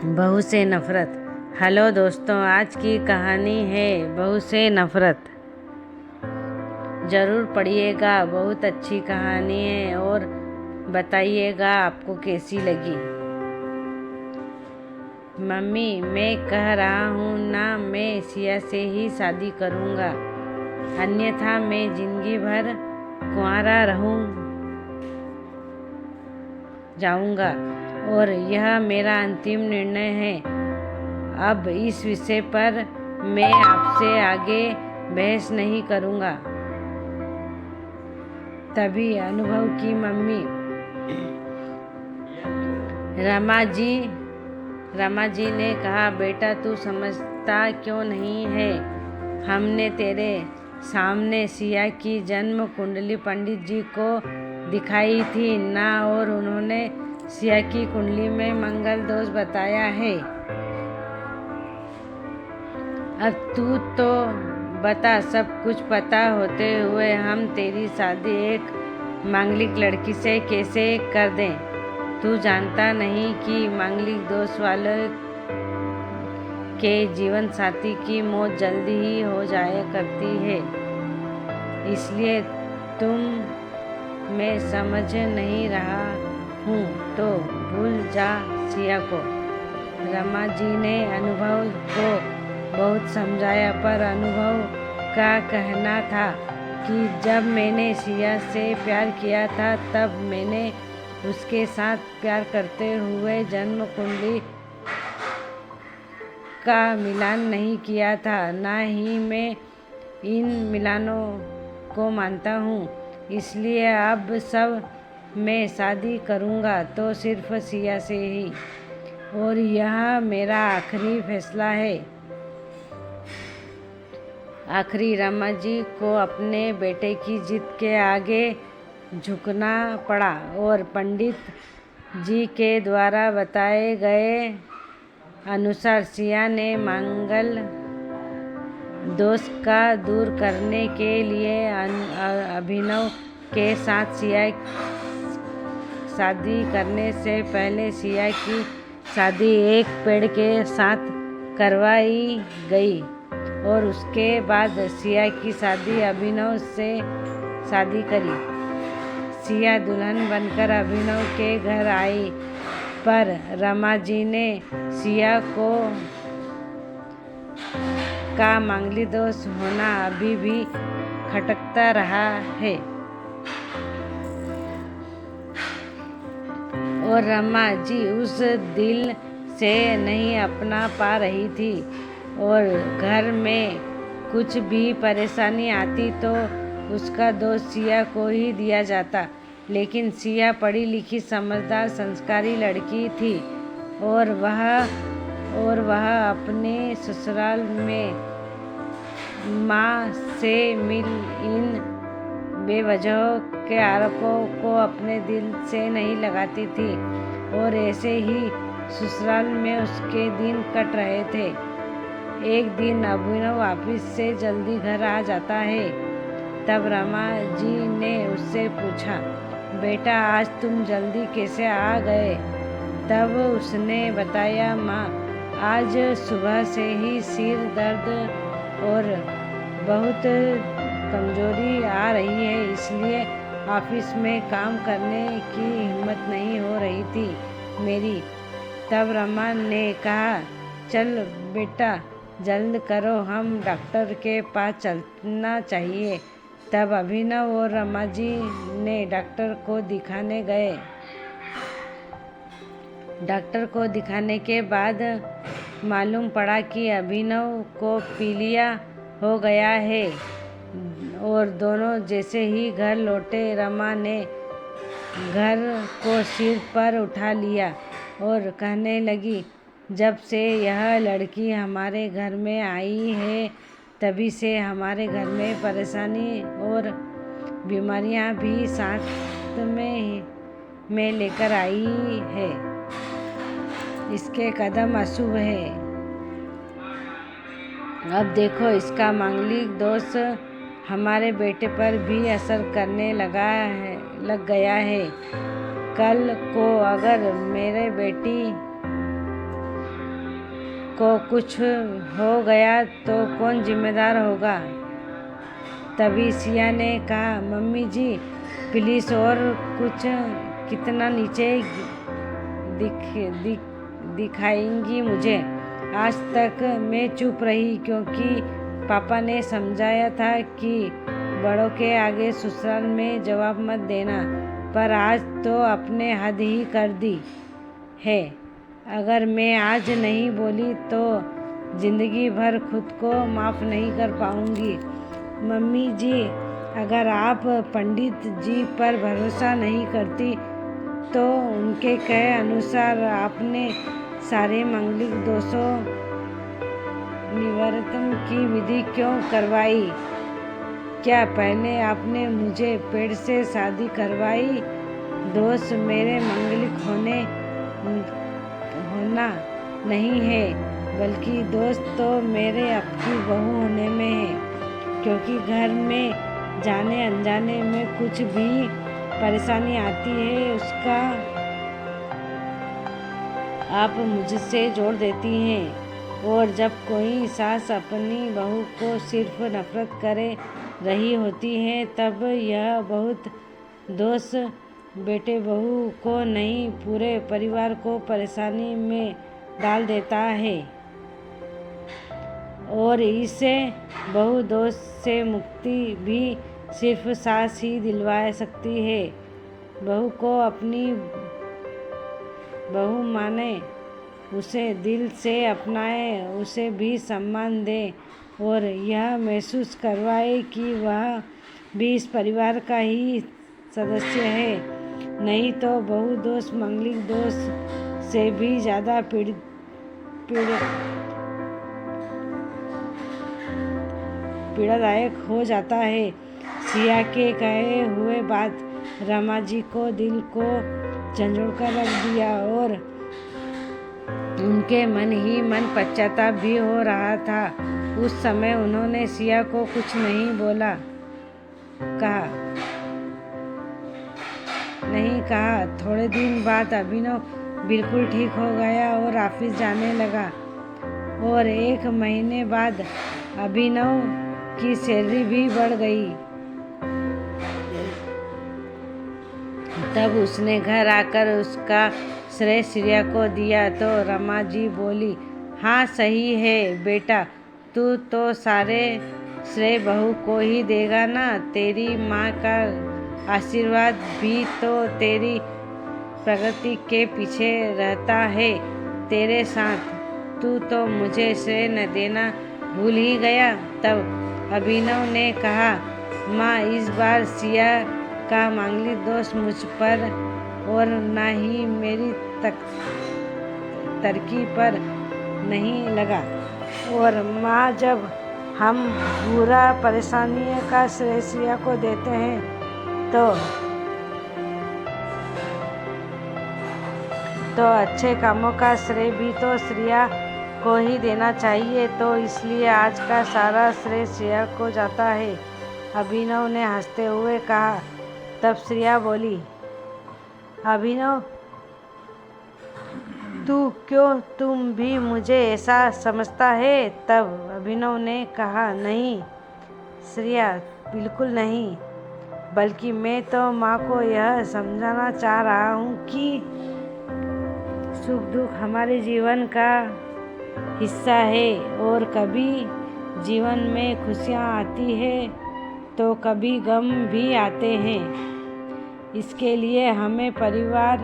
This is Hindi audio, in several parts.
बहू से नफ़रत। हेलो दोस्तों, आज की कहानी है बहू से नफ़रत। ज़रूर पढ़िएगा, बहुत अच्छी कहानी है और बताइएगा आपको कैसी लगी। मम्मी, मैं कह रहा हूँ ना, मैं सिया से ही शादी करूँगा, अन्यथा मैं ज़िंदगी भर कुंवारा जाऊँगा और यह मेरा अंतिम निर्णय है। अब इस विषय पर मैं आपसे आगे बहस नहीं करूँगा। तभी अनुभव की मम्मी रमा जी ने कहा, बेटा तू समझता क्यों नहीं है? हमने तेरे सामने सिया की जन्म कुंडली पंडित जी को दिखाई थी ना, और उन्होंने सिया की कुंडली में मंगल दोष बताया है। अब तू तो बता, सब कुछ पता होते हुए हम तेरी शादी एक मांगलिक लड़की से कैसे कर दें? तू जानता नहीं कि मांगलिक दोष वाले के जीवन साथी की मौत जल्दी ही हो जाया करती है, इसलिए मैं समझ नहीं रहा हूँ तो भूल जा सिया को। रमा जी ने अनुभव को बहुत समझाया, पर अनुभव का कहना था कि जब मैंने सिया से प्यार किया था तब मैंने उसके साथ प्यार करते हुए जन्म कुंडली का मिलान नहीं किया था, ना ही मैं इन मिलानों को मानता हूँ। इसलिए अब सब मैं शादी करूँगा तो सिर्फ सिया से ही, और यह मेरा आखिरी फैसला है। आखिरी रमा जी को अपने बेटे की जिद के आगे झुकना पड़ा और पंडित जी के द्वारा बताए गए अनुसार सिया ने मंगल दोष का दूर करने के लिए अभिनव के साथ सिया शादी करने से पहले सिया की शादी एक पेड़ के साथ करवाई गई, और उसके बाद सिया की शादी अभिनव से शादी करी। सिया दुल्हन बनकर अभिनव के घर आई, पर रमा जी ने सिया का मांगलिक दोष होना अभी भी खटकता रहा है, और रमा जी उस दिल से नहीं अपना पा रही थी, और घर में कुछ भी परेशानी आती तो उसका दोष सिया को ही दिया जाता। लेकिन सिया पढ़ी लिखी समझदार संस्कारी लड़की थी, और वह अपने ससुराल में माँ से मिल इन बेवजह के आरोपों को अपने दिल से नहीं लगाती थी, और ऐसे ही ससुराल में उसके दिन कट रहे थे। एक दिन अभिनव ऑफिस से जल्दी घर आ जाता है, तब रमा जी ने उससे पूछा, बेटा आज तुम जल्दी कैसे आ गए? तब उसने बताया, माँ आज सुबह से ही सिर दर्द और बहुत कमजोरी आ रही है, इसलिए ऑफिस में काम करने की हिम्मत नहीं हो रही थी मेरी। तब रमा ने कहा, चल बेटा जल्द करो, हम डॉक्टर के पास चलना चाहिए। तब अभिनव और रमा जी ने डॉक्टर को दिखाने गए। डॉक्टर को दिखाने के बाद मालूम पड़ा कि अभिनव को पीलिया हो गया है, और दोनों जैसे ही घर लौटे रमा ने घर को सिर पर उठा लिया और कहने लगी, जब से यह लड़की हमारे घर में आई है तभी से हमारे घर में परेशानी और बीमारियां भी साथ में लेकर आई है। इसके कदम अशुभ है। अब देखो, इसका मांगलिक दोष हमारे बेटे पर भी असर करने लग गया है। कल को अगर मेरे बेटी को कुछ हो गया तो कौन जिम्मेदार होगा। तभी सिया ने कहा, मम्मी जी प्लीज़ और कुछ कितना नीचे दिखाएंगी मुझे। आज तक मैं चुप रही क्योंकि पापा ने समझाया था कि बड़ों के आगे ससुराल में जवाब मत देना, पर आज तो आपने हद ही कर दी है। अगर मैं आज नहीं बोली तो ज़िंदगी भर खुद को माफ़ नहीं कर पाऊंगी। मम्मी जी, अगर आप पंडित जी पर भरोसा नहीं करती तो उनके कहे अनुसार आपने सारे मांगलिक दोषों निवारण की विधि क्यों करवाई? क्या पहले आपने मुझे पेड़ से शादी करवाई? दोष मेरे मांगलिक होना नहीं है, बल्कि दोष तो मेरे आपकी बहू होने में है, क्योंकि घर में जाने अनजाने में कुछ भी परेशानी आती है उसका आप मुझसे जोड़ देती हैं। और जब कोई सास अपनी बहू को सिर्फ नफरत करे रही होती है तब यह बहुत दोष बेटे बहू को नहीं पूरे परिवार को परेशानी में डाल देता है। और इसे बहू दोष से मुक्ति भी सिर्फ सास ही दिलवा सकती है। बहू को अपनी बहू माने, उसे दिल से अपनाए, उसे भी सम्मान दे और यह महसूस करवाए कि वह भी इस परिवार का ही सदस्य है। नहीं तो बहू दोष मांगलिक दोष से भी ज़्यादा पीड़ादायक हो जाता है। सिया के कहे हुए बात रमा जी को दिल को झंझोड़कर रख दिया और उनके मन ही मन पश्चाताप भी हो रहा था। उस समय उन्होंने सिया को कुछ नहीं कहा। थोड़े दिन बाद अभिनव बिल्कुल ठीक हो गया और ऑफिस जाने लगा और 1 महीने बाद अभिनव की सैलरी भी बढ़ गई। तब उसने घर आकर उसका श्रेय श्रेया को दिया तो रमा जी बोली, हाँ सही है बेटा, तू तो सारे श्रेय बहू को ही देगा ना। तेरी माँ का आशीर्वाद भी तो तेरी प्रगति के पीछे रहता है तेरे साथ। तू तो मुझे श्रेय न देना भूल ही गया। तब अभिनव ने कहा, माँ इस बार सिया का मांगलिक दोष मुझ पर और न ही मेरी तरकी पर नहीं लगा। और माँ जब हम बुरा परेशानी का श्रेय सिया को देते हैं तो अच्छे कामों का श्रेय भी तो श्रेया को ही देना चाहिए। तो इसलिए आज का सारा श्रेय श्रेया को जाता है। अभिनव ने हंसते हुए कहा। तब श्रेया बोली, अभिनव तुम भी मुझे ऐसा समझता है? तब अभिनव ने कहा, नहीं श्रेया, बिल्कुल नहीं, बल्कि मैं तो माँ को यह समझाना चाह रहा हूँ कि सुख दुख हमारे जीवन का हिस्सा है और कभी जीवन में खुशियाँ आती है तो कभी गम भी आते हैं। इसके लिए हमें परिवार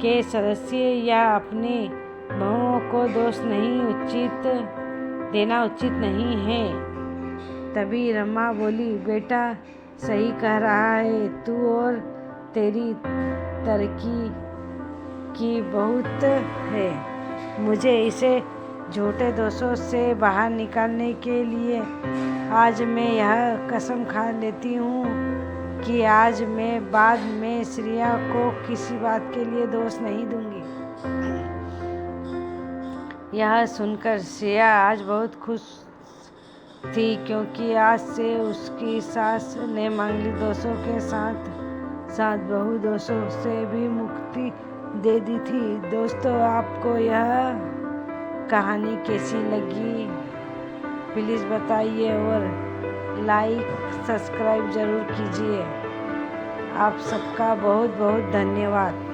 के सदस्य या अपने बहुओं को दोष देना उचित नहीं है। तभी रमा बोली, बेटा सही कह रहा है तू, और तेरी तरक्की की बहुत है। मुझे इसे झूठे दोषों से बाहर निकालने के लिए आज मैं यह कसम खा लेती हूँ कि आज मैं बाद में श्रेया को किसी बात के लिए दोष नहीं दूंगी। यह सुनकर श्रेया आज बहुत खुश थी, क्योंकि आज से उसकी सास ने मांगलिक दोषों के साथ साथ बहु दोषों से भी मुक्ति दे दी थी। दोस्तों, आपको यह कहानी कैसी लगी प्लीज़ बताइए और लाइक सब्सक्राइब ज़रूर कीजिए। आप सबका बहुत बहुत धन्यवाद।